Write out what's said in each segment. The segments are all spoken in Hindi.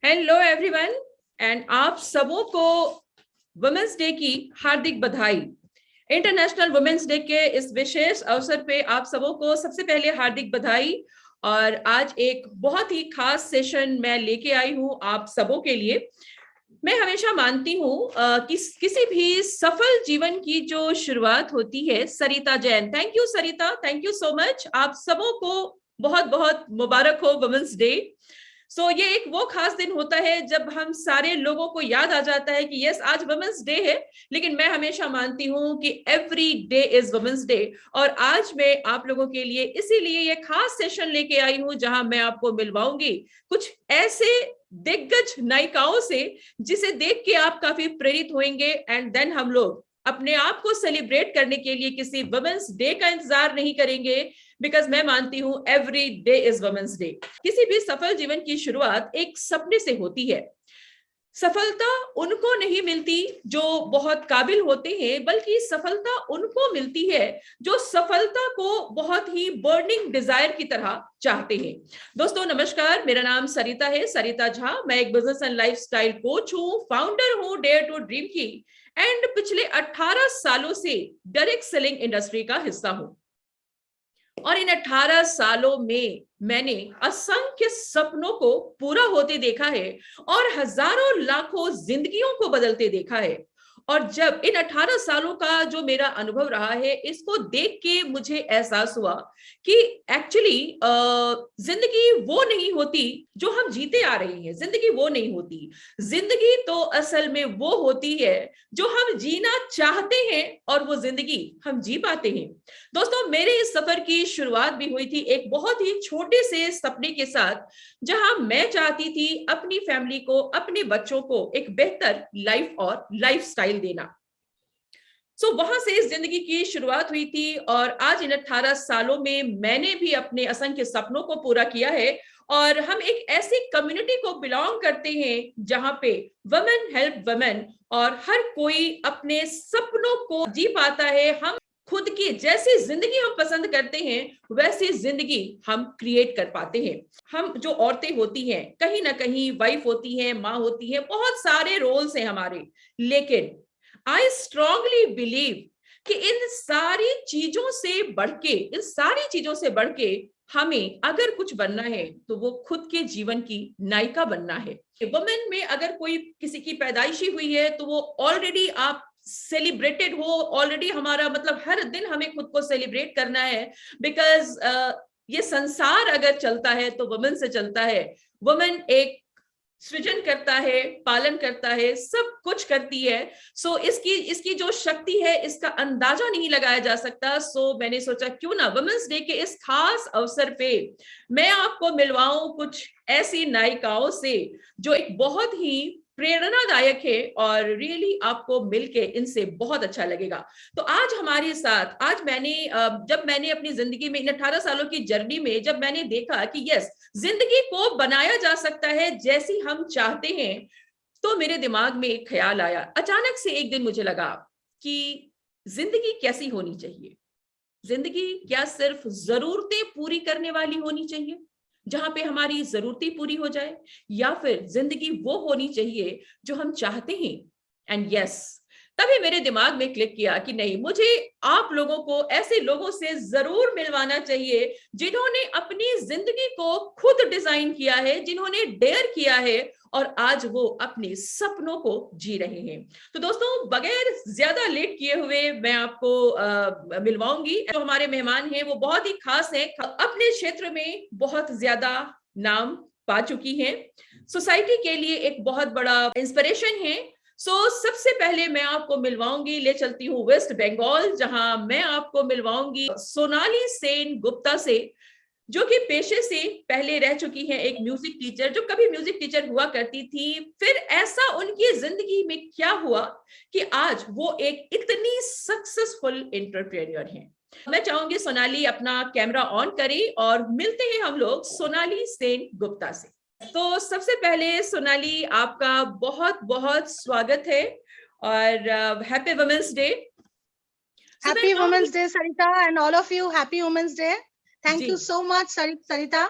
हेलो एवरीवन एंड आप सबों को वुमेन्स डे की हार्दिक बधाई। इंटरनेशनल वुमेन्स डे के इस विशेष अवसर पे आप सबों को सबसे पहले हार्दिक बधाई। और आज एक बहुत ही खास सेशन मैं लेके आई हूं आप सबों के लिए। मैं हमेशा मानती हूँ कि किसी भी सफल जीवन की जो शुरुआत होती है, Sarita Jain, thank you Sarita, thank you so much. आप सबों को बहुत बहुत मुबारक हो वुमेन्स डे। ये एक वो खास दिन होता है जब हम सारे लोगों को याद आ जाता है कि यस आज वुमेन्स डे है, लेकिन मैं हमेशा मानती हूं कि every day is women's day. और आज मैं आप लोगों के लिए इसीलिए ये खास सेशन लेके आई हूं जहां मैं आपको मिलवाऊंगी कुछ ऐसे दिग्गज नायिकाओं से जिसे देख के आप काफी प्रेरित होंगे। एंड देन हम लोग अपने आप को सेलिब्रेट करने के लिए किसी वुमेन्स डे का इंतजार नहीं करेंगे, बिकॉज मैं मानती हूं every day is women's day. किसी भी सफल जीवन की शुरुआत एक सपने से होती है। सफलता उनको नहीं मिलती जो बहुत काबिल होते हैं, बल्कि सफलता उनको मिलती है जो सफलता को बहुत ही बर्निंग डिजायर की तरह चाहते हैं। दोस्तों नमस्कार, मेरा नाम सरिता है, सरिता झा। मैं एक बिजनेस एंड लाइफस्टाइल कोच हूं, फाउंडर हूं डेयर टू ड्रीम की, एंड पिछले 18 सालों से डायरेक्ट सेलिंग इंडस्ट्री का हिस्सा हूं। और इन 18 सालों में मैंने असंख्य सपनों को पूरा होते देखा है और हजारों लाखों जिंदगियों को बदलते देखा है। और जब इन 18 सालों का जो मेरा अनुभव रहा है, इसको देख के मुझे एहसास हुआ कि एक्चुअली जिंदगी वो नहीं होती जो हम जीते आ रहे हैं। जिंदगी वो नहीं होती। जिंदगी तो असल में वो होती है जो हम जीना चाहते हैं और वो जिंदगी हम जी पाते हैं। दोस्तों मेरे इस सफर की शुरुआत भी हुई थी एक बहुत ही छोटे से सपने के साथ, जहां मैं चाहती थी अपनी फैमिली को, अपने बच्चों को एक बेहतर लाइफ और लाइफस्टाइल देना। वहां से इस जिंदगी की शुरुआत हुई थी और आज इन 18 सालों में मैंने भी अपने असंख्य सपनों को पूरा किया है। और हम एक ऐसी कम्युनिटी को बिलोंग करते हैं जहां पे वुमेन हेल्प वुमेन और हर कोई अपने सपनों को जी पाता है। हम खुद की जैसी जिंदगी हम पसंद करते हैं वैसी जिंदगी हम क्रिएट कर पाते हैं। हम जो औरतें होती हैं, कहीं ना कहीं वाइफ होती हैं, माँ होती हैं, बहुत सारे रोल्स हैं हमारे, लेकिन आई स्ट्रांगली बिलीव कि इन सारी चीजों से बढ़ के, इन सारी चीजों से बढ़ के हमें अगर कुछ बनना है तो वो खुद के जीवन की नायिका बनना है। वुमेन में अगर कोई किसी की पैदाइशी हुई है तो वो ऑलरेडी आप सेलिब्रेटेड हो। ऑलरेडी हमारा मतलब हर दिन हमें खुद को सेलिब्रेट करना है, बिकॉज ये संसार अगर चलता है तो वुमेन से चलता है। वुमेन एक सृजन करता है, पालन करता है, सब कुछ करती है। इसकी जो शक्ति है इसका अंदाजा नहीं लगाया जा सकता। मैंने सोचा क्यों ना वुमेन्स डे के इस खास अवसर पे मैं आपको मिलवाऊं कुछ ऐसी नायिकाओं से जो एक बहुत ही प्रेरणादायक है और रियली आपको मिलके इनसे बहुत अच्छा लगेगा। तो आज हमारे साथ, आज मैंने जब मैंने अपनी जिंदगी में इन 18 सालों की जर्नी में जब मैंने देखा कि यस जिंदगी को बनाया जा सकता है जैसी हम चाहते हैं, तो मेरे दिमाग में एक ख्याल आया। अचानक से एक दिन मुझे लगा कि जिंदगी कैसी होनी चाहिए। जिंदगी क्या सिर्फ जरूरतें पूरी करने वाली होनी चाहिए, जहां पे हमारी जरूरतें पूरी हो जाए, या फिर जिंदगी वो होनी चाहिए जो हम चाहते हैं। एंड यस, तभी मेरे दिमाग में क्लिक किया कि नहीं, मुझे आप लोगों को ऐसे लोगों से जरूर मिलवाना चाहिए जिन्होंने अपनी जिंदगी को खुद डिजाइन किया है, जिन्होंने डेयर किया है और आज वो अपने सपनों को जी रहे हैं। तो दोस्तों बगैर ज्यादा लेट किए हुए मैं आपको मिलवाऊंगी। जो हमारे मेहमान हैं वो बहुत ही खास हैं, अपने क्षेत्र में बहुत ज्यादा नाम पा चुकी हैं, सोसाइटी के लिए एक बहुत बड़ा इंस्पिरेशन है। सबसे पहले मैं आपको मिलवाऊंगी, ले चलती हूँ वेस्ट बंगाल, जहां मैं आपको मिलवाऊंगी सोनाली सेन गुप्ता से, जो कि पेशे से पहले रह चुकी हैं एक म्यूजिक टीचर, जो कभी म्यूजिक टीचर हुआ करती थी। फिर ऐसा उनकी जिंदगी में क्या हुआ कि आज वो एक इतनी सक्सेसफुल एंटरप्रेन्योर हैं। मैं चाहूंगी सोनाली अपना कैमरा ऑन करे और मिलते हैं हम लोग सोनाली सेन गुप्ता से। तो सबसे पहले सोनाली आपका बहुत बहुत स्वागत है और happy women's day. Happy Women's Day, Sarita, and all of you, happy Women's Day. Thank you so much, Sarita.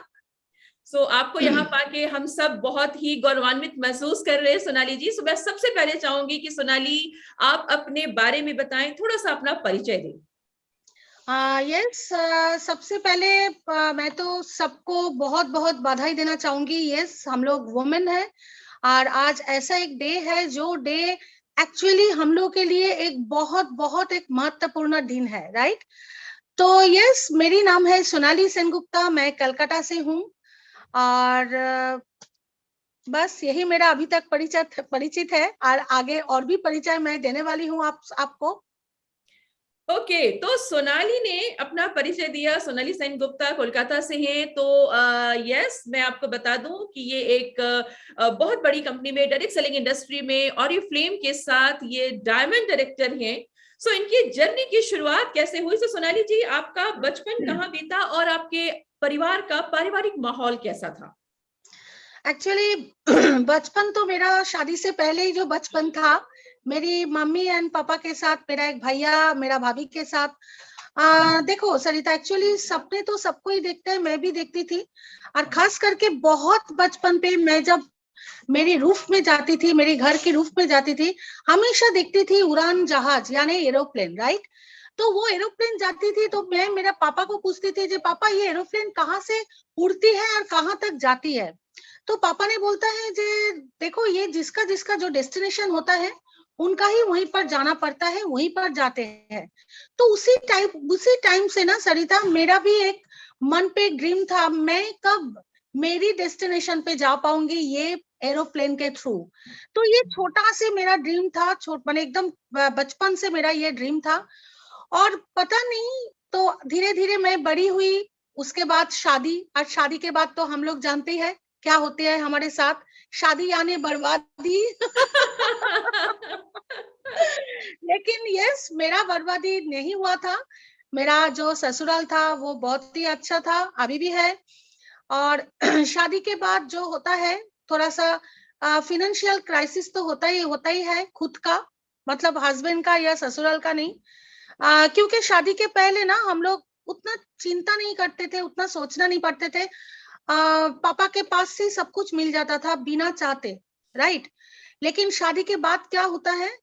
सो आपको यहाँ पाके हम सब बहुत ही गौरवान्वित महसूस कर रहे हैं सोनाली जी। सो मैं सबसे पहले चाहूंगी कि सोनाली आप अपने बारे में बताएं, थोड़ा सा अपना परिचय दें। यस, सबसे पहले मैं तो सबको बहुत बहुत बधाई देना चाहूंगी। यस, हम लोग वुमेन है और आज ऐसा एक डे है जो डे एक्चुअली हम लोग के लिए एक बहुत बहुत एक महत्वपूर्ण दिन है, राइट। तो यस, मेरी नाम है सोनाली सेनगुप्ता, मैं कलकत्ता से हूँ और बस यही मेरा अभी तक परिचित है और आगे और भी परिचय मैं देने वाली हूँ आपको। ओके, तो सोनाली ने अपना परिचय दिया, सोनाली सेनगुप्ता कोलकाता से हैं। तो यस, मैं आपको बता दूं कि ये एक बहुत बड़ी कंपनी में डायरेक्ट सेलिंग इंडस्ट्री में ऑरिफ्लेम के साथ ये डायमंड डायरेक्टर हैं। सो इनकी जर्नी की शुरुआत कैसे हुई? तो सोनाली जी, आपका बचपन कहाँ बीता और आपके परिवार का पारिवारिक माहौल कैसा था? एक्चुअली बचपन तो मेरा शादी से पहले ही जो बचपन था, मेरी मम्मी एंड पापा के साथ, मेरा एक भैया, मेरा भाभी के साथ। देखो सरिता, एक्चुअली सपने तो सबको ही देखते हैं, मैं भी देखती थी। और खास करके बहुत बचपन पे मैं जब मेरी रूफ में जाती थी, मेरे घर की रूफ में जाती थी, हमेशा देखती थी उड़ान जहाज यानी एरोप्लेन, राइट। तो वो एरोप्लेन जाती थी तो मैं मेरा पापा को पूछती थी, जे पापा ये एरोप्लेन कहाँ से उड़ती है और कहाँ तक जाती है। तो पापा ने बोलता है जे देखो, ये जिसका जिसका जो डेस्टिनेशन होता है उनका ही वहीं पर जाना पड़ता है, वहीं पर जाते हैं। तो उसी टाइम से ना सरिता, मेरा भी एक मन पे ड्रीम था, मैं कब मेरी डेस्टिनेशन पे जा पाऊंगी ये एरोप्लेन के थ्रू। तो ये छोटा से मेरा ड्रीम था, मैंने एकदम बचपन से मेरा ये ड्रीम था। और पता नहीं, तो धीरे धीरे मैं बड़ी हुई, उसके बाद शादी, और शादी के बाद तो हम लोग जानते हैं क्या होते हैं हमारे साथ, शादी यानी बर्बादी। लेकिन यस, मेरा बर्बादी नहीं हुआ था। मेरा जो ससुराल था वो बहुत ही अच्छा था, अभी भी है। और शादी के बाद जो होता है, थोड़ा सा फाइनेंशियल क्राइसिस तो होता ही है, खुद का, मतलब हस्बैंड का या ससुराल का नहीं। क्योंकि शादी के पहले ना हम लोग उतना चिंता नहीं करते थे, उतना सोचना नहीं पड़ते थे। पापा के पास से सब कुछ मिल जाता था बिना चाहते, राइट। लेकिन शादी के बाद क्या होता है,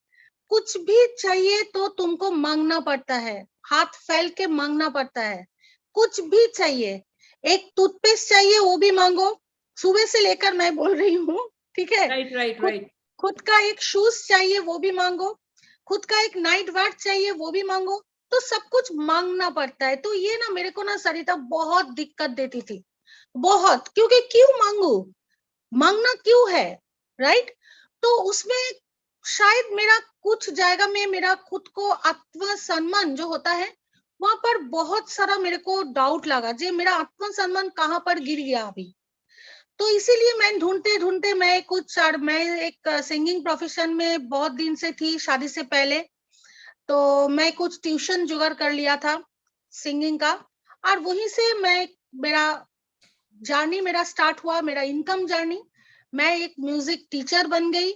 कुछ भी चाहिए तो तुमको मांगना पड़ता है, हाथ फैल के मांगना पड़ता है। कुछ भी चाहिए, एक टूथपेस्ट चाहिए वो भी मांगो, सुबह से लेकर मैं बोल रही हूँ, ठीक है। राइट राइट खुद राइट। खुद का एक शूज चाहिए वो भी मांगो, खुद का एक नाइट वेयर चाहिए वो भी मांगो। तो सब कुछ मांगना पड़ता है। तो ये ना मेरे को ना सरिता बहुत दिक्कत देती थी, बहुत। क्योंकि क्यों मांगू, मांगना क्यों है, राइट। तो उसमें शायद मेरा कुछ जाएगा में मेरा खुद को आत्मसम्मान जो होता है, वहां पर बहुत सारा मेरे को डाउट लगा, जे मेरा आत्मसम्मान कहाँ पर गिर गया अभी। तो इसीलिए मैं ढूंढते ढूंढते मैं एक सिंगिंग प्रोफेशन में बहुत दिन से थी शादी से पहले। तो मैं कुछ ट्यूशन जुगाड़ कर लिया था सिंगिंग का, और वहीं से मेरा जर्नी मेरा स्टार्ट हुआ, मेरा इनकम जर्नी। मैं एक म्यूजिक टीचर बन गई,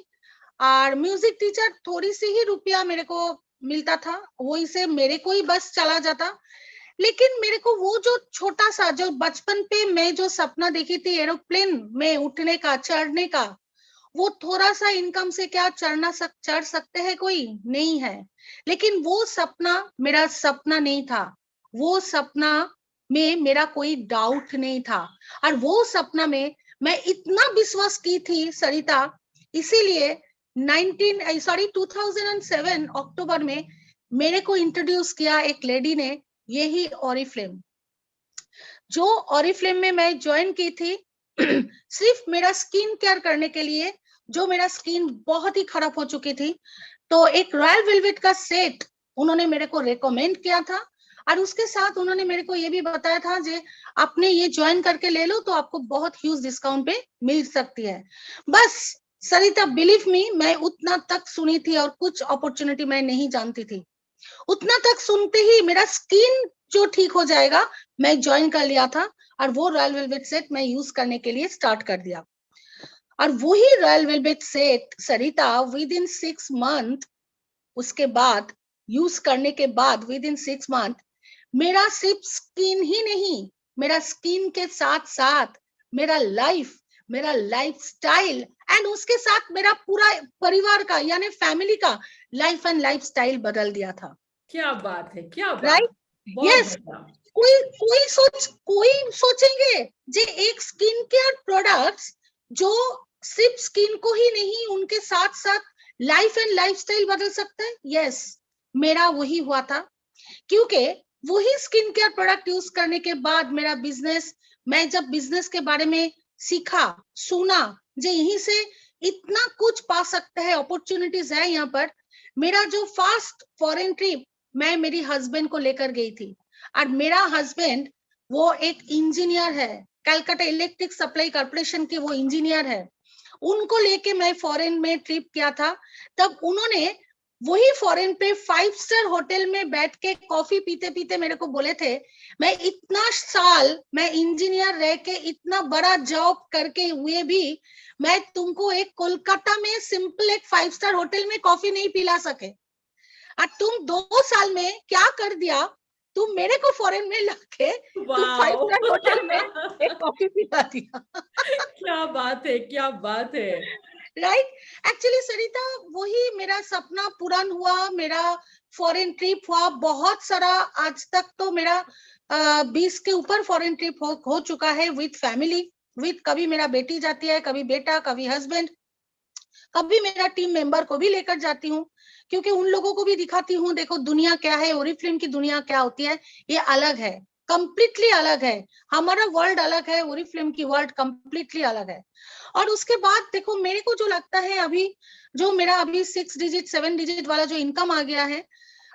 और म्यूजिक टीचर थोड़ी सी ही रुपया मेरे को मिलता था, वही से मेरे को ही बस चला जाता। लेकिन मेरे को वो जो छोटा सा जो बचपन पे मैं जो सपना देखी थी एरोप्लेन में उठने का, चढ़ने का, वो थोड़ा सा इनकम से क्या चढ़ सकते हैं, कोई नहीं है। लेकिन वो सपना मेरा सपना नहीं था, वो सपना में मेरा कोई डाउट नहीं था। और वो सपना में मैं इतना विश्वास की थी सरिता, इसीलिए 2007 अक्टूबर में मेरे को इंट्रोड्यूस किया एक लेडी ने, यही ऑरिफ्लेम। जो ऑरिफ्लेम में मैं ज्वाइन की थी सिर्फ मेरा स्किन केयर करने के लिए, जो मेरा स्किन बहुत ही खराब हो चुकी थी। तो एक रॉयल वेलवेट का सेट उन्होंने मेरे को रेकमेंड किया था, और उसके साथ उन्होंने मेरे को ये भी बताया था जे आपने ये ज्वाइन करके ले लो तो आपको बहुत ह्यूज डिस्काउंट पे मिल सकती है। बस सरिता, बिलीव मी, मैं उतना तक सुनी थी और कुछ अपॉर्चुनिटी मैं नहीं जानती थी। उतना तक सुनते ही मेरा स्किन जो ठीक हो जाएगा, मैं ज्वाइन कर लिया था, और वो रॉयल वेलवेट सेट मैं यूज करने के लिए स्टार्ट कर दिया। और वही royal velvet set Sarita with in 6 month, उसके बाद यूज करने के बाद विद इन 6 मंथ, मेरा सिर्फ स्किन ही नहीं, मेरा स्किन के साथ साथ मेरा लाइफ स्टाइल एंड उसके साथ मेरा पूरा परिवार का यानी फैमिली का लाइफ एंड लाइफ स्टाइल बदल दिया था। क्या बात है, क्या बात, राइट, बहुत यस। बढ़िया। कोई सोचेंगे जे एक स्किन केयर प्रोडक्ट्स जो सिर्फ स्किन को ही नहीं उनके साथ साथ लाइफ एंड लाइफस्टाइल बदल सकता है। यस, मेरा वही हुआ था, क्योंकि वही स्किन केयर प्रोडक्ट यूज करने के बाद मेरा बिजनेस, मैं जब बिजनेस के बारे में सीखा, सुना, जो यहीं से इतना कुछ पा सकता है, अपॉर्चुनिटीज है यहाँ पर। मेरा जो फर्स्ट फॉरेन ट्रिप मैं मेरी हस्बैंड को लेकर गई थी, और मेरा हस्बैंड वो एक इंजीनियर है, कलकत्ता इलेक्ट्रिक सप्लाई कॉर्पोरेशन के वो इंजीनियर है। उनको लेके मैं फॉरेन में ट्रिप किया था। तब उन्होंने वही फॉरेन पे 5 स्टार होटल में बैठ के कॉफी पीते पीते मेरे को बोले थे, मैं इतना साल मैं इंजीनियर रह के इतना बड़ा जॉब करके हुए भी मैं तुमको एक कोलकाता में सिंपल एक 5 स्टार होटल में कॉफी नहीं पिला सके, और तुम 2 साल में क्या कर दिया, तुम मेरे को फॉरेन में लाके तुम 5 स्टार होटल में एक कॉफी पिला दिया। क्या बात है, क्या बात है। राइट, एक्चुअली सरिता वही मेरा सपना पूरा हुआ, मेरा फॉरेन ट्रिप हुआ बहुत सारा। आज तक तो मेरा 20 के ऊपर फॉरेन ट्रिप हो चुका है विद फैमिली, विद कभी मेरा बेटी जाती है, कभी बेटा, कभी हस्बैंड, कभी मेरा टीम मेंबर को भी लेकर जाती हूँ, क्योंकि उन लोगों को भी दिखाती हूँ देखो दुनिया क्या है, ओरिफ्लेम की दुनिया क्या होती है, ये अलग है, कंप्लीटली अलग है, हमारा वर्ल्ड अलग है, ओरिफ्लेम की वर्ल्ड कंप्लीटली अलग है। और उसके बाद देखो मेरे को जो लगता है अभी जो मेरा अभी 6 डिजिट 7 डिजिट वाला जो इनकम आ गया है,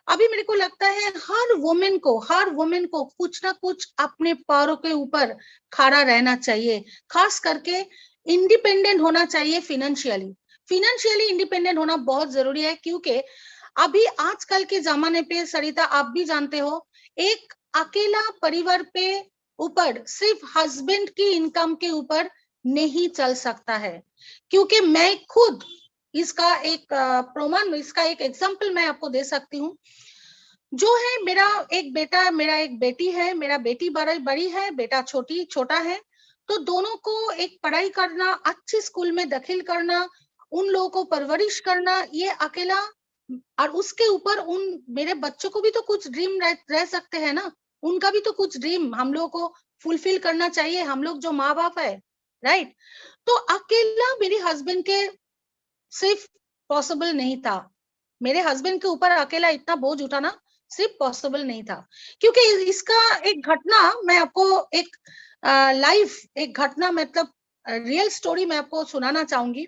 अभी मेरे को लगता है हर वुमेन को कुछ ना कुछ अपने पैरों के ऊपर खड़ा रहना चाहिए, खास करके इंडिपेंडेंट होना चाहिए, फिनेंशियली इंडिपेंडेंट होना बहुत जरूरी है। क्योंकि अभी आजकल के जमाने पे सरिता आप भी जानते हो, एक अकेला परिवार पे ऊपर सिर्फ हस्बैंड की इनकम के ऊपर नहीं चल सकता है। क्योंकि मैं खुद इसका एक प्रमाण, इसका एक एग्जांपल मैं आपको दे सकती हूँ। जो है मेरा एक बेटा, मेरा एक बेटी है, मेरा बेटी बड़ी है, बेटा छोटा है, तो दोनों को एक पढ़ाई करना, अच्छे स्कूल में दाखिल करना, उन लोगों को परवरिश करना, ये अकेला, और उसके ऊपर उन मेरे बच्चों को भी तो कुछ ड्रीम रह सकते हैं ना, उनका भी तो कुछ ड्रीम हम लोग को फुलफिल करना चाहिए, हम लोग जो माँ बाप है, राइट। तो अकेला मेरे हस्बैंड के सिर्फ पॉसिबल नहीं था, मेरे हस्बैंड के ऊपर अकेला इतना बोझ उठाना सिर्फ पॉसिबल नहीं था। क्योंकि इसका एक घटना मैं आपको एक लाइव एक घटना मतलब रियल स्टोरी मैं आपको सुनाना चाहूंगी।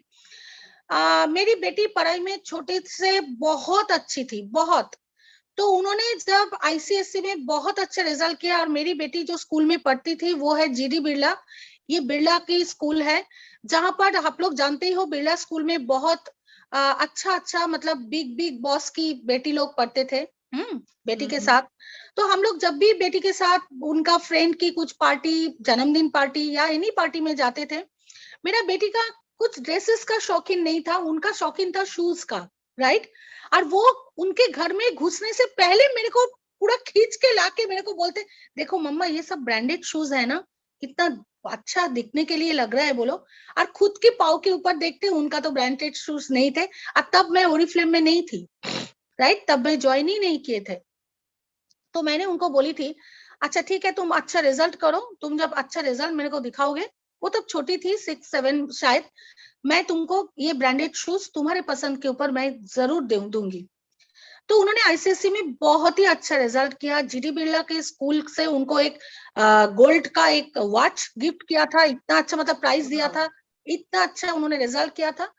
मेरी बेटी पढ़ाई में छोटे से बहुत अच्छी थी, बहुत। तो उन्होंने जब आईसीएससी में बहुत अच्छा रिजल्ट किया, और मेरी बेटी जो स्कूल में पढ़ती थी वो है जीडी बिरला, ये बिरला की स्कूल है, जहां पर आप लोग जानते ही हो बिरला स्कूल में बहुत अच्छा मतलब बिग बॉस की बेटी लोग पढ़ते थे बेटी के साथ। तो हम लोग जब भी बेटी के साथ उनका फ्रेंड की कुछ पार्टी, जन्मदिन पार्टी या एनी पार्टी में जाते थे, मेरा बेटी का कुछ ड्रेसेस का शौकीन नहीं था, उनका शौकीन था शूज का, राइट। और वो उनके घर में घुसने से पहले मेरे को पूरा खींच के लाके मेरे को बोलते, देखो मम्मा ये सब ब्रांडेड शूज है ना, कितना अच्छा दिखने के लिए लग रहा है बोलो। और खुद के पाँव के ऊपर देखते उनका तो ब्रांडेड शूज नहीं थे, और तब मैं ओरिफ्लेम में नहीं थी, राइट, तब मैं ज्वाइन ही नहीं किए थे। तो मैंने उनको बोली थी, अच्छा ठीक है तुम अच्छा रिजल्ट करो, तुम जब अच्छा रिजल्ट मेरे को दिखाओगे, वो तब छोटी थी 6-7 शायद, मैं तुमको ये ब्रांडेड शूज तुम्हारे पसंद के ऊपर मैं जरूर दूंगी। तो उन्होंने आईसीएससी में बहुत ही अच्छा रिजल्ट किया, जीडी बिरला के स्कूल से उनको एक गोल्ड का एक वॉच गिफ्ट किया था, इतना अच्छा मतलब प्राइज दिया था, इतना अच्छा उन्होंने रिजल्ट किया था।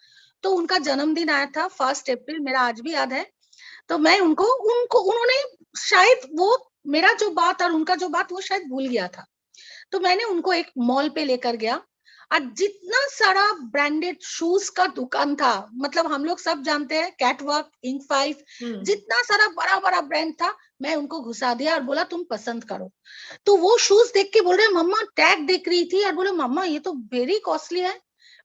तो उनका जन्मदिन आया था 1 अप्रैल, मेरा आज भी याद है। तो मैं उनको उनको उन्होंने शायद वो मेरा जो बात और उनका जो बात वो शायद भूल गया था। तो मैंने उनको एक मॉल पे लेकर गया, और जितना सारा ब्रांडेड शूज का दुकान था, मतलब हम लोग सब जानते हैं कैटवॉक, इंक 5, जितना सारा बड़ा बड़ा ब्रांड था, मैं उनको घुसा दिया और बोला तुम पसंद करो। तो वो शूज देख के बोल रहे मम्मा, टैग देख रही थी और बोले मम्मा ये तो वेरी कॉस्टली है।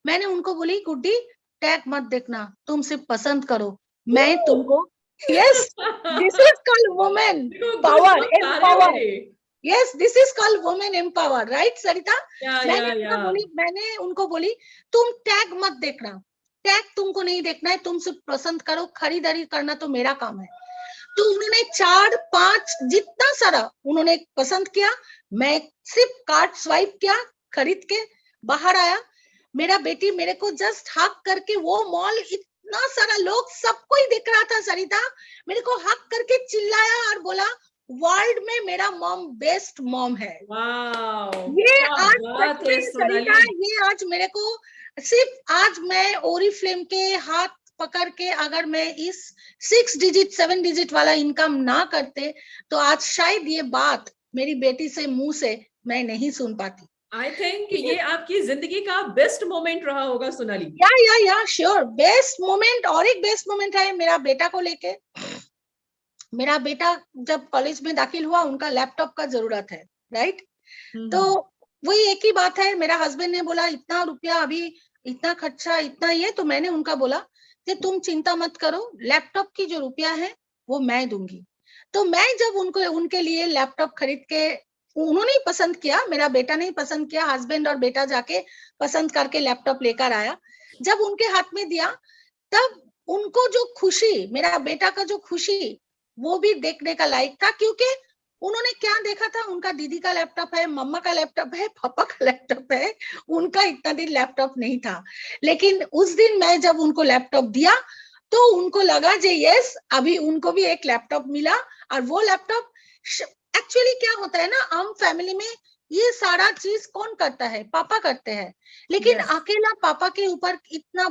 मैंने उनको बोली गुड्डी टैग मत देखना, तुम सिर्फ पसंद करो, मैं तुमको, yes, this is called women देखो, पावर, गूज़बम्प्स आ रहे हैं एम्पावर, मेरे। Yes, this is called women empower, right Sarita? या मैंने उनको बोली तुम टैग मत देखना, टैग तुमको नहीं देखना है, तुम सिर्फ पसंद करो, खरीदारी करना तो मेरा काम है। तो उन्होंने 4-5 जितना सारा उन्होंने पसंद किया, मैं सिर्फ कार्ड स्वाइप किया, खरीद के बाहर आया। मेरा बेटी मेरे को जस्ट हक करके, वो मॉल इतना सारा लोग सबको ही दिख रहा था सरिता, मेरे को हक करके चिल्लाया और बोला वर्ल्ड में मेरा मॉम बेस्ट मॉम है। ये आज सच में सरिता, ये आज मेरे को सिर्फ आज मैं ओरिफ्लेम के हाथ पकड़ के अगर मैं इस 6 डिजिट 7 डिजिट वाला इनकम ना करते तो आज शायद ये बात मेरी बेटी से मुंह से मैं नहीं सुन पाती। आई थिंक ये आपकी जिंदगी का बेस्ट मोमेंट रहा होगा सोनाली। या श्योर, बेस्ट मोमेंट। और एक बेस्ट मोमेंट है मेरा बेटा को लेके। मेरा बेटा जब कॉलेज में दाखिल हुआ, उनका लैपटॉप का जरूरत है, राइट? तो वही एक ही बात है, मेरा हस्बैंड ने बोला इतना रुपया अभी, इतना खर्चा, इतना ये, तो मैंने उनका बोला कि तुम चिंता मत करो, लैपटॉप की जो रुपया है वो मैं दूंगी। तो मैं जब उनको उनके लिए लैपटॉप खरीद के, उन्होंने ही पसंद किया, मेरा बेटा ने ही पसंद किया, हस्बैंड और बेटा जाके पसंद करके लैपटॉप लेकर आया। जब उनके हाथ में दिया तब उनको जो खुशी, मेरा बेटा का जो खुशी, वो भी देखने का लायक था। क्योंकि उन्होंने क्या देखा था, उनका दीदी का लैपटॉप है, मम्मा का लैपटॉप है, पापा का लैपटॉप है, उनका इतना दिन लैपटॉप नहीं था। लेकिन उस दिन मैं जब उनको लैपटॉप दिया तो उनको लगा जे यस, अभी उनको भी एक लैपटॉप मिला। और वो लैपटॉप एक्चुअली क्या होता है ना, आम फैमिली में ये सारा चीज कौन करता है? पापा करते हैं। लेकिन अकेला पापा के ऊपर इतना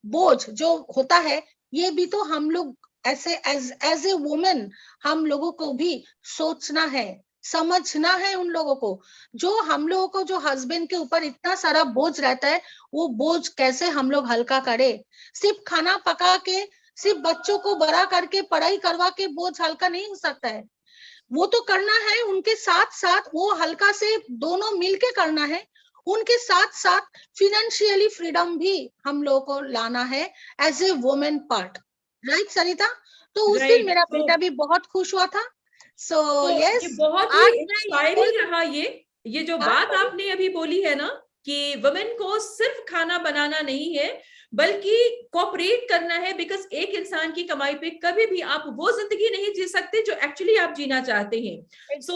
बोझ जो होता है, ये भी तो हम लोग ऐसे एज ए वुमेन हम लोगों को भी सोचना है, समझना है उन लोगों को। जो हम लोगों को जो हस्बैंड के ऊपर इतना सारा बोझ रहता है, वो बोझ कैसे हम लोग हल्का करें। सिर्फ खाना पका के, सिर्फ बच्चों को बड़ा करके, पढ़ाई करवा के बोझ हल्का नहीं हो सकता है। वो तो करना है, उनके साथ साथ वो हल्का से दोनों मिलके करना है। उनके साथ साथ फिनेंशियली फ्रीडम भी हम लोगों को लाना है as a women part, right Sarita? तो उस दिन मेरा बेटा भी बहुत खुश हुआ था। सो यस, ये बहुत ही इंस्पायरिंग रहा। ये जो बात आपने अभी बोली है ना कि वुमेन को सिर्फ खाना बनाना नहीं है बल्कि कोऑपरेट करना है, बिकॉज एक इंसान की कमाई पे कभी भी आप वो जिंदगी नहीं जी सकते जो एक्चुअली आप जीना चाहते हैं। सो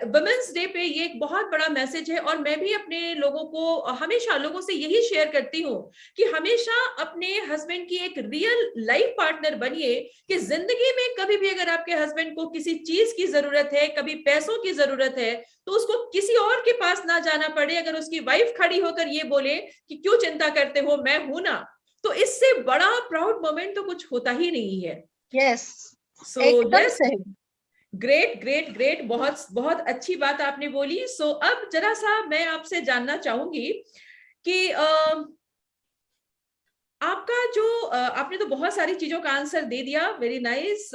वुमेन्स डे पे ये एक बहुत बड़ा मैसेज है। और मैं भी अपने लोगों को हमेशा लोगों से यही शेयर करती हूँ कि हमेशा अपने हस्बैंड की एक रियल लाइफ पार्टनर बनिए, कि जिंदगी में कभी भी अगर आपके हस्बैंड को किसी चीज की जरूरत है, कभी पैसों की जरूरत है, तो उसको किसी और के पास ना जाना पड़े। अगर उसकी वाइफ खड़ी होकर ये बोले कि क्यों चिंता करते हो, मैं हूं ना, तो इससे बड़ा प्राउड मोमेंट तो कुछ होता ही नहीं है। Yes, so yes, great great great, बहुत बहुत अच्छी बात आपने बोली। सो अब जरा सा मैं आपसे जानना चाहूंगी कि आपका जो आपने तो बहुत सारी चीजों का आंसर दे दिया, वेरी नाइस।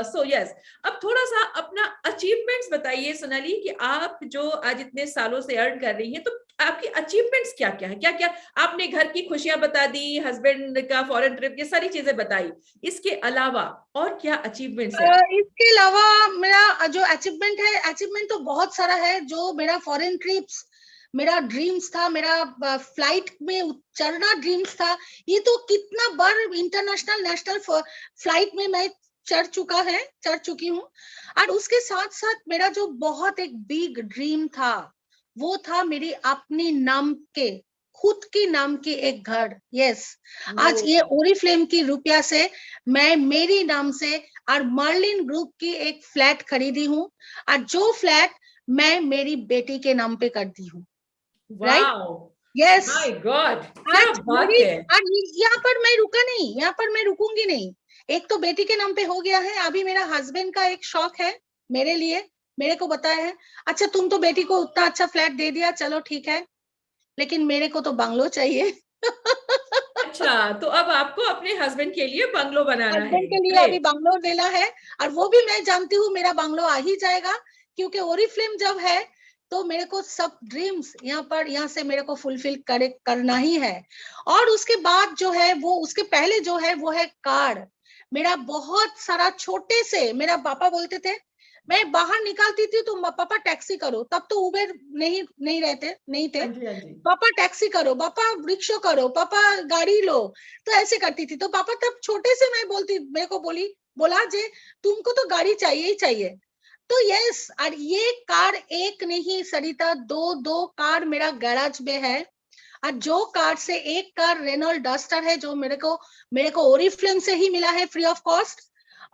सो यस, अब थोड़ा सा अपना अचीवमेंट्स बताइए सोनाली, कि आप जो आज इतने सालों से अर्न कर रही हैं, तो आपकी अचीवमेंट्स क्या क्या है? क्या क्या आपने घर की खुशियां बता दी, हस्बैंड का फॉरेन ट्रिप, ये सारी चीजें बताई, इसके अलावा और क्या अचीवमेंट्स है? इसके अलावा मेरा जो अचीवमेंट है, अचीवमेंट तो बहुत सारा है। जो मेरा फॉरेन ट्रिप्स मेरा ड्रीम्स था, मेरा फ्लाइट में चढ़ना ड्रीम्स था, ये तो कितना बार इंटरनेशनल नेशनल फ्लाइट में मैं चढ़ चुकी हूँ। और उसके साथ साथ मेरा जो बहुत एक बिग ड्रीम था, वो था मेरी अपनी नाम के, खुद की नाम की एक घर। यस, आज ये ओरिफ्लेम की रुपया से मैं मेरी नाम से और मर्लिन ग्रुप की एक फ्लैट खरीदी हूँ, और जो फ्लैट मैं मेरी बेटी के नाम पे करती हूँ। राइट, यस, माय गॉड, क्या बात है। यहाँ पर मैं रुका नहीं, यहाँ पर मैं रुकूंगी नहीं। एक तो बेटी के नाम पे हो गया है, अभी मेरा हस्बैंड का एक शौक है मेरे लिए, मेरे को बताया है, अच्छा तुम तो बेटी को उतना अच्छा फ्लैट दे दिया, चलो ठीक है, लेकिन मेरे को तो बंगलो चाहिए। अच्छा, तो अब आपको अपने हस्बैंड के लिए बंगलो बनाना है? हस्बैंड के लिए अभी बंगलो देना है, और वो भी मैं जानती हूँ मेरा बंगलो आ ही जाएगा, क्योंकि ओरिफ्लेम जब है तो मेरे को सब ड्रीम्स यहाँ से मेरे को फुलफिल करना ही है। और उसके बाद जो है वो, उसके पहले जो है वो है कार। मेरा बहुत सारा छोटे से, मेरा पापा बोलते थे मैं बाहर निकालती थी तो पापा टैक्सी करो, तब तो उबेर नहीं थे। पापा टैक्सी करो, पापा रिक्शा करो, पापा गाड़ी लो, तो ऐसे करती थी। तो पापा तब छोटे से मैं बोलती, मेरे को बोला जे तुमको तो गाड़ी चाहिए ही चाहिए। तो यस, और ये कार एक नहीं सरिता, दो कार मेरा गैराज में है। और जो कार से एक कार रेनॉल्ट डस्टर है जो मेरे को ओरिफ्लेम से ही मिला है फ्री ऑफ कॉस्ट,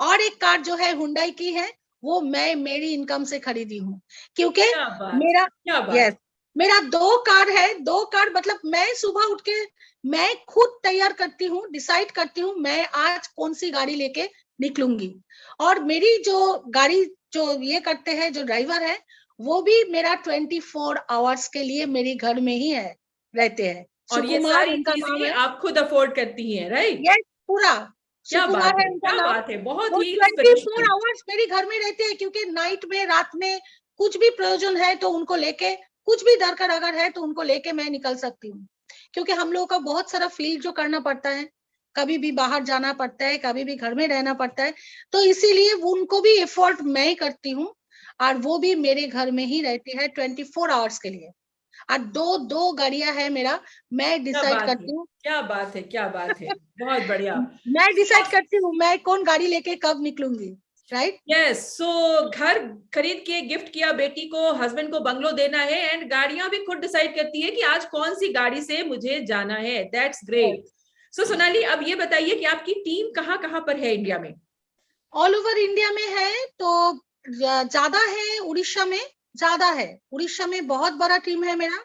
और एक कार जो है हुंडई की है, वो मैं मेरी इनकम से खरीदी हूँ। क्योंकि मेरा यस मेरा 2 कार है। 2 कार मतलब मैं सुबह उठ के मैं खुद तैयार करती हूँ, डिसाइड करती हूँ मैं आज कौन सी गाड़ी लेके निकलूंगी। और मेरी जो गाड़ी जो ये करते हैं, जो ड्राइवर है, वो भी मेरा 24 आवर्स के लिए मेरे घर में ही है, रहते हैं। और ये सारी चीजें आप खुद अफोर्ड करती हैं, राइट? यस, पूरा क्या सुकुमार बात है, है उनका क्या नाम। बात है, बहुत वो ही 24 आवर्स मेरे घर में रहते हैं, क्योंकि नाइट में, रात में कुछ भी प्रयोजन है तो उनको लेके, कुछ भी दरकार अगर है तो उनको लेके मैं निकल सकती हूँ। क्योंकि हम लोगों का बहुत सारा फील्ड जो करना पड़ता है, कभी भी बाहर जाना पड़ता है, कभी भी घर में रहना पड़ता है, तो इसीलिए उनको भी एफर्ट मैं ही करती हूँ। और वो भी मेरे घर में ही रहती है 24 आवर्स के लिए। और दो गाड़ियां है मेरा, मैं डिसाइड करती हूँ। क्या बात है, क्या बात है, बहुत बढ़िया। मैं डिसाइड करती हूँ मैं कौन गाड़ी लेके कब निकलूंगी, राइट? यस, सो घर खरीद के गिफ्ट किया बेटी को, हस्बैंड को बंगलो देना है, एंड गाड़ियां भी खुद डिसाइड करती है कि आज कौन सी गाड़ी से मुझे जाना है। That's great. सो सोनाली, अब ये बताइए कि आपकी टीम कहाँ कहाँ पर है इंडिया में? ऑल ओवर इंडिया में है, तो ज्यादा है उड़ीसा में, ज्यादा है उड़ीसा में, बहुत बड़ा टीम है मेरा।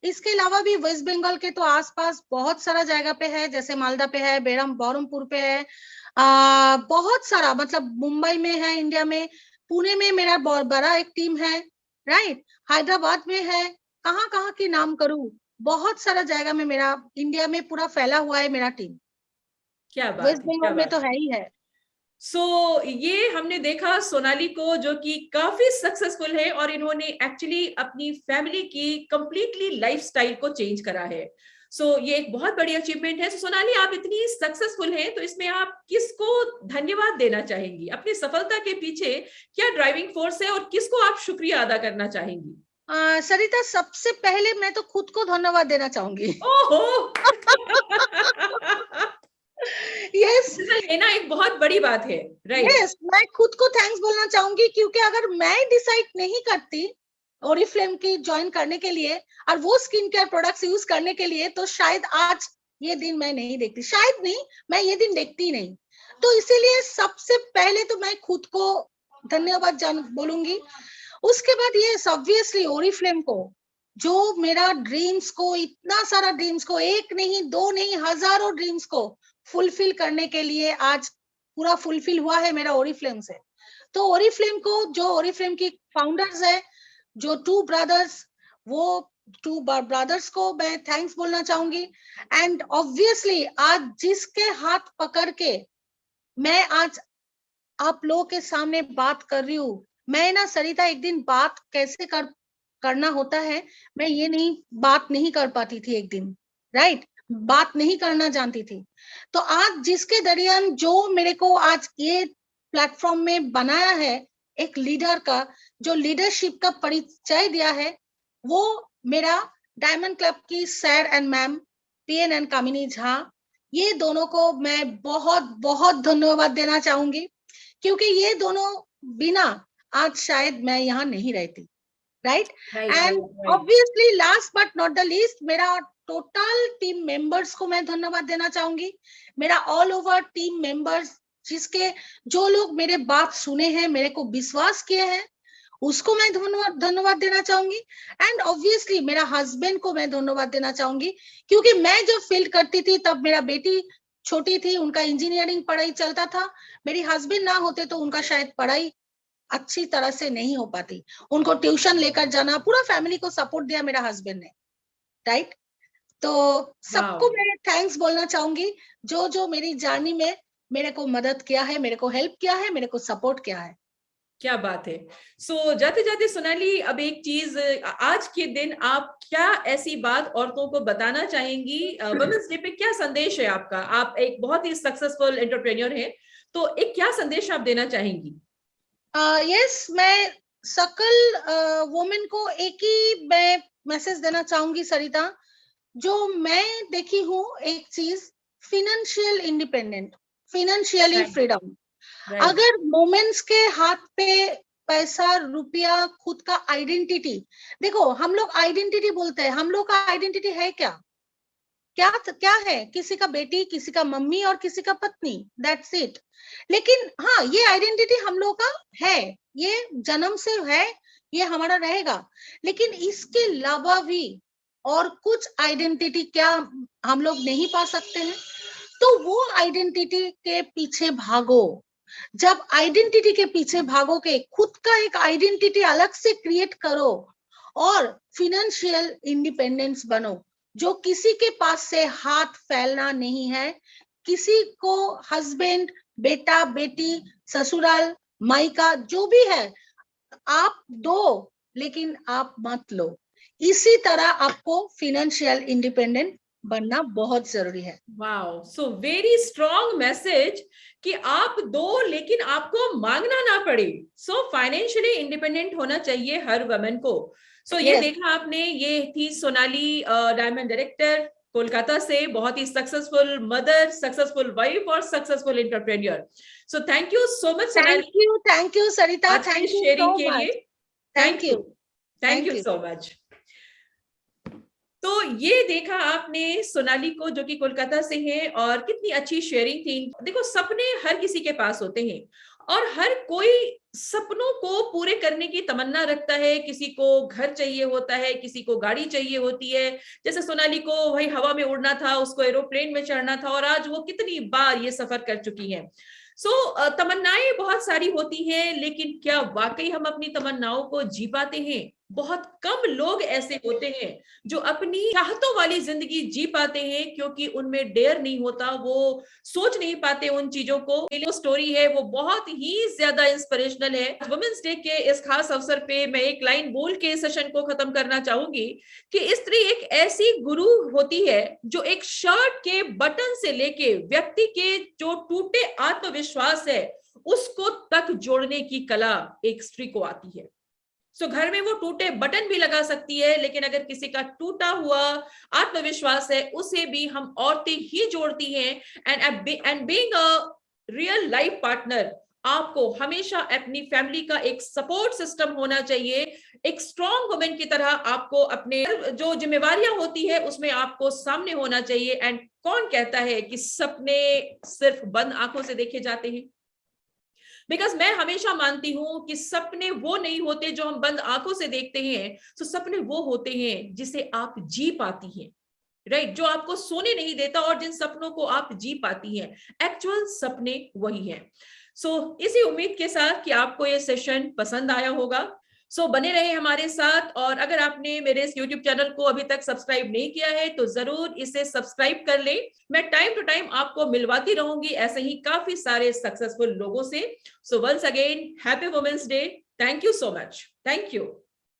इसके अलावा भी वेस्ट बंगाल के तो आसपास बहुत सारा जगह पे है, जैसे मालदा पे है, बहरमपुर पे है, बहुत सारा, मतलब मुंबई में है इंडिया में, पुणे में मेरा बहुत बड़ा एक टीम है, राइट? हैदराबाद में है, कहाँ कहाँ की नाम करूं, बहुत सारा जगह में मेरा इंडिया में पूरा फैला हुआ है मेरा टीम। क्या बात वेस्ट है, क्या बंगाल में तो बात है ही है। सो ये हमने देखा सोनाली को, जो कि काफी सक्सेसफुल है, और इन्होंने एक्चुअली अपनी फैमिली की कंप्लीटली लाइफस्टाइल को चेंज करा है। ये एक बहुत बड़ी अचीवमेंट है। सोनाली, आप इतनी सक्सेसफुल हैं, तो इसमें आप किसको धन्यवाद देना चाहेंगी? अपनी सफलता के पीछे क्या ड्राइविंग फोर्स है, और किसको आप शुक्रिया अदा करना चाहेंगी? सरिता, सबसे पहले मैं तो खुद को धन्यवाद देना चाहूंगी। ओहो यस, लेना एक बहुत बड़ी बात है, राइट? यस, मैं खुद को थैंक्स बोलना चाहूंगी, क्योंकि अगर मैं डिसाइड नहीं करती ओरिफ्लेम की ज्वाइन करने के लिए और वो स्किन केयर प्रोडक्ट्स यूज करने के लिए, तो शायद आज ये दिन मैं नहीं देखती, शायद नहीं, मैं ये दिन देखती नहीं। तो इसीलिए सबसे पहले तो मैं खुद को धन्यवाद बोलूंगी। उसके बाद ये ऑब्वियसली ओरिफ्लेम को, जो मेरा ड्रीम्स को, इतना सारा ड्रीम्स को, एक नहीं, दो नहीं, हजारों ड्रीम्स को फुलफिल करने के लिए आज पूरा फुलफिल हुआ है मेरा ओरिफ्लेम से। तो ओरिफ्लेम को, जो ओरिफ्लेम की फाउंडर्स है, जो 2 ब्रदर्स, वो 2 ब्रदर्स को मैं थैंक्स बोलना चाहूंगी। एंड ऑब्वियसली आज जिसके हाथ पकड़ के मैं आज आप लोगों के सामने बात कर रही हूँ, मैं ना सरिता एक दिन बात कैसे करना होता है, मैं ये नहीं, बात नहीं कर पाती थी एक दिन, राइट? बात नहीं करना जानती थी। तो आज जिसके दरियान जो मेरे को आज ये प्लेटफॉर्म में बनाया है, एक लीडर का, जो लीडरशिप का परिचय दिया है, वो मेरा डायमंड क्लब की sir and ma'am PN and Kamini Jha, ये दोनों को मैं बहुत बहुत धन्यवाद देना चाहूंगी, क्योंकि ये दोनों बिना आज शायद मैं यहाँ नहीं रहती, right? And obviously last but not the least, मेरा टोटल टीम मेंबर्स को मैं धन्यवाद देना चाहूंगी। मेरा ऑल ओवर टीम मेंबर्स, जिसके, जो लोग मेरे बात सुने हैं, मेरे को विश्वास किए हैं, उसको मैं धन्यवाद देना चाहूंगी। एंड ऑब्वियसली मेरा हस्बैंड को मैं धन्यवाद देना चाहूंगी, क्योंकि मैं जब फील्ड करती थी तब मेरा बेटी छोटी थी, उनका इंजीनियरिंग पढ़ाई चलता था, मेरी हस्बैंड ना होते तो उनका शायद पढ़ाई अच्छी तरह से नहीं हो पाती, उनको ट्यूशन लेकर जाना, पूरा फैमिली को सपोर्ट दिया मेरा हस्बैंड ने, राइट? तो सबको मैं थैंक्स बोलना चाहूंगी, जो जो मेरी जर्नी में मेरे को मदद किया है, मेरे को हेल्प किया है, मेरे को सपोर्ट किया है। क्या बात है। जाते जाते सोनाली, अब एक चीज, आज के दिन आप क्या ऐसी बात औरतों को बताना चाहेंगी? वुमेन्स डे पे क्या संदेश है आपका? आप एक बहुत ही सक्सेसफुल एंटरप्रेन्योर हैं, तो एक क्या संदेश आप देना चाहेंगी? यस, मैं सकल वुमेन को एक ही मैं मैसेज देना चाहूंगी सरिता, जो मैं देखी हूँ एक चीज, financial independent, financially right, freedom. Right, अगर वुमेन्स के हाथ पे पैसा, रुपया, खुद का आइडेंटिटी, देखो हम लोग आइडेंटिटी बोलते हैं, हम लोग का आइडेंटिटी है क्या? क्या क्या है? किसी का बेटी, किसी का मम्मी और किसी का पत्नी, दैट्स इट। लेकिन हाँ, ये आइडेंटिटी हम लोग का है, ये जन्म से है, ये हमारा रहेगा। लेकिन इसके अलावा भी और कुछ आइडेंटिटी क्या हम लोग नहीं पा सकते हैं? तो वो आइडेंटिटी के पीछे भागो। जब आइडेंटिटी के पीछे भागोगे, खुद का एक आइडेंटिटी अलग से क्रिएट करो और फिनेंशियल इंडिपेंडेंस बनो, जो किसी के पास से हाथ फैलना नहीं है। किसी को हस्बैंड, बेटा, बेटी, ससुराल, मायका जो भी है, आप दो, लेकिन आप मत लो। इसी तरह आपको फिनेंशियल इंडिपेंडेंट बनना बहुत जरूरी है। Wow, so very strong message कि आप दो लेकिन आपको मांगना ना पड़े। सो फाइनेंशियली इंडिपेंडेंट होना चाहिए हर वुमेन को। सो ये Yes. देखा आपने, ये थी सोनाली, डायमंड डायरेक्टर कोलकाता से, बहुत ही सक्सेसफुल मदर, सक्सेसफुल वाइफ और successful entrepreneur. So thank you so much Sonali thank you Sarita, आज के थैंक यू शेयरिंग सो के लिए। Much. Thank you, thank thank you you. So much. तो ये देखा आपने सोनाली को, जो कि कोलकाता से है, और कितनी अच्छी शेयरिंग थी। देखो, सपने हर किसी के पास होते हैं और हर कोई सपनों को पूरे करने की तमन्ना रखता है। किसी को घर चाहिए होता है, किसी को गाड़ी चाहिए होती है। जैसे सोनाली को भाई हवा में उड़ना था, उसको एरोप्लेन में चढ़ना था, और आज वो कितनी बार ये सफर कर चुकी है। तमन्नाएं बहुत सारी होती हैं, लेकिन क्या वाकई हम अपनी तमन्नाओं को जी पाते हैं? बहुत कम लोग ऐसे होते हैं जो अपनी चाहतों वाली जिंदगी जी पाते हैं, क्योंकि उनमें डेयर नहीं होता, वो सोच नहीं पाते उन चीजों को। जो स्टोरी है वो बहुत ही ज्यादा इंस्पिरेशनल है। वुमेन्स डे के इस खास अवसर पे मैं एक लाइन बोल के सेशन को खत्म करना चाहूंगी कि स्त्री एक ऐसी गुरु होती है जो एक शर्ट के बटन से लेके व्यक्ति के जो टूटे आत्मविश्वास है उसको तक जोड़ने की कला एक स्त्री को आती है। घर में वो टूटे बटन भी लगा सकती है, लेकिन अगर किसी का टूटा हुआ आत्मविश्वास है उसे भी हम औरतें ही जोड़ती हैं। And being a real life partner, आपको हमेशा अपनी फैमिली का एक सपोर्ट सिस्टम होना चाहिए। एक स्ट्रॉन्ग वुमेन की तरह आपको अपने जो जिम्मेवारियां होती है उसमें आपको सामने होना चाहिए। एंड कौन कहता है कि सपने सिर्फ बंद आंखों से देखे जाते हैं? बिकॉज मैं हमेशा मानती हूं कि सपने वो नहीं होते जो हम बंद आंखों से देखते हैं। सपने वो होते हैं जिसे आप जी पाती हैं, राइट? जो आपको सोने नहीं देता और जिन सपनों को आप जी पाती हैं, एक्चुअल सपने वही हैं। इसी उम्मीद के साथ कि आपको ये सेशन पसंद आया होगा। बने रहे हमारे साथ, और अगर आपने मेरे इस YouTube चैनल को अभी तक सब्सक्राइब नहीं किया है तो जरूर इसे सब्सक्राइब कर लें। मैं टाइम टू टाइम आपको मिलवाती रहूंगी ऐसे ही काफी सारे सक्सेसफुल लोगों से। Once again happy women's day. Thank you so much. Thank you.